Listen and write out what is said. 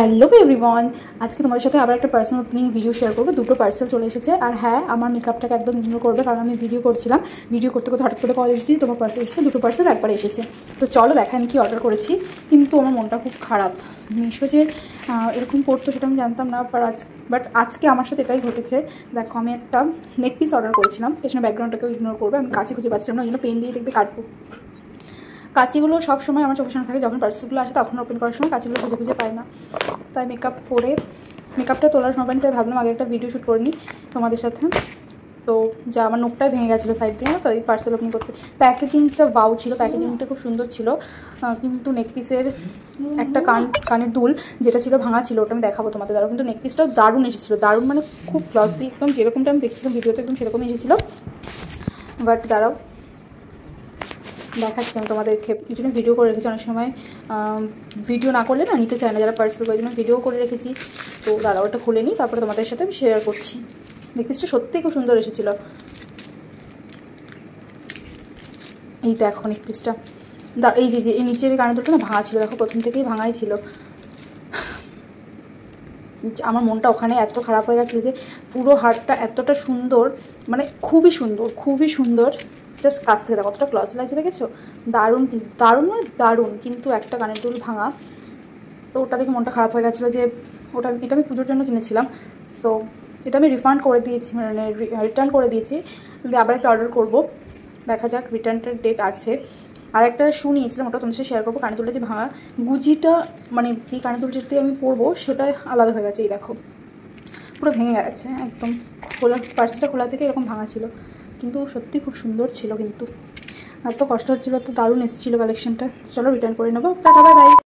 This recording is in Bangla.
হ্যালো এভরিওয়ান, আজকে তোমাদের সাথে আবার একটা পার্সেল ওপেনিং ভিডিও শেয়ার করবো। দুটো পার্সেল চলে এসেছে। আর হ্যাঁ, আমার মেকআপটাকে একদম ইগনোর করবে, কারণ আমি ভিডিও করছিলাম। ভিডিও করতে করতে হঠাৎ করে কল এসেছি, তোমার পার্সেল এসেছে। দুটো পার্সেল একবারে এসেছে। তো চলো দেখা আমি কি অর্ডার করেছি। কিন্তু আমার মনটা খুব খারাপ। মিশো যে এরকম করতো সেটা আমি জানতাম না, বাট আজকে আমার সাথে এটাই ঘটেছে। দেখো, আমি একটা নেক পিস অর্ডার করেছিলাম। পেছনে ব্যাকগ্রাউন্ডটাকেও ইগনোর করবে। আমি কাছে খুঁজে পাচ্ছিলাম না, ওই জন্য পেন দিয়ে দেখবে কাটবো। কাঁচিগুলো সবসময় আমার চোখের সামনে থাকে, যখন পার্সেলগুলো আসে তখন ওপেন করার সময় কাঁচিগুলো খুঁজে খুঁজে পাই না। তাই মেকআপটা তোলার সময় তাই ভাবলাম আগে একটা ভিডিও শ্যুট করে নিই তোমাদের সাথে। তো যা আমার নোকটাই ভেঙে গেছিলো সাইড দিয়ে, তো এই পার্সেল ওপেনিং করতে। প্যাকেজিংটা ওয়াও ছিল, প্যাকেজিংটা খুব সুন্দর ছিল। কিন্তু নেকপিসের একটা কানের দুল যেটা ছিল ভাঙা ছিল, ওটা আমি দেখাবো তোমাদের দ্বারা। কিন্তু নেকপিসটাও দারুণ এসেছিলো, দারুণ মানে খুব গ্লসি, একদম যেরকমটা আমি দেখছিলাম ভিডিওতে একদম সেরকমই এসেছিলো। বাট দাঁড়াও দেখাচ্ছি আমি তোমাদেরকে। কিছু ভিডিও করে রেখেছি, অনেক সময় ভিডিও না করলে না নিতে চায় না যারা পার্সেল, ওই জন্য ভিডিও করে রেখেছি। তো দাঁড়াও, ওটা খুলে নিই, তারপরে তোমাদের সাথে আমি শেয়ার করছি। নেকপিসটা সত্যিই খুব সুন্দর এসেছিল। এই দেখো নেকপিসটা, এই যে এই নিচের কানের দুটো না ভাঙা ছিল, দেখো প্রথম থেকেই ভাঙাই ছিল। আমার মনটা ওখানে এত খারাপ হয়ে গেছিলো যে পুরো হারটা এতটা সুন্দর, মানে খুবই সুন্দর, খুবই সুন্দর। জাস্ট কাছ থেকে দেখো কতটা ক্লস লাগছে, দেখেছো? দারুণ, দারুণ মানে দারুণ। কিন্তু একটা কানের দুল ভাঙা, তো ওটা দেখে মনটা খারাপ হয়ে গেছিলো যে এটা আমি পুজোর জন্য কিনেছিলাম। সো এটা আমি রিফান্ড করে দিয়েছি, মানে রিটার্ন করে দিয়েছি। আবার একটা অর্ডার করবো, দেখা যাক। রিটার্নটার ডেট আছে। আর একটা শু নিয়েছিলাম, ওটা তোমাদের সাথে শেয়ার করবো। কানের দুলটা যে ভাঙা, গুজিটা মানে যে কানের দুল যেটাতে আমি পরবো সেটা আলাদা হয়ে গেছে। এই দেখো পুরো ভেঙে গেছে একদম। পার্সেলটা খোলা থেকে এরকম ভাঙা ছিল, কিন্তু সত্যি খুব সুন্দর ছিল। কিন্তু এত কষ্ট হচ্ছিলো, এত দারুণ এসেছিলো কালেকশনটা। চলো রিটার্ন করে নেবো। Tata, bye bye.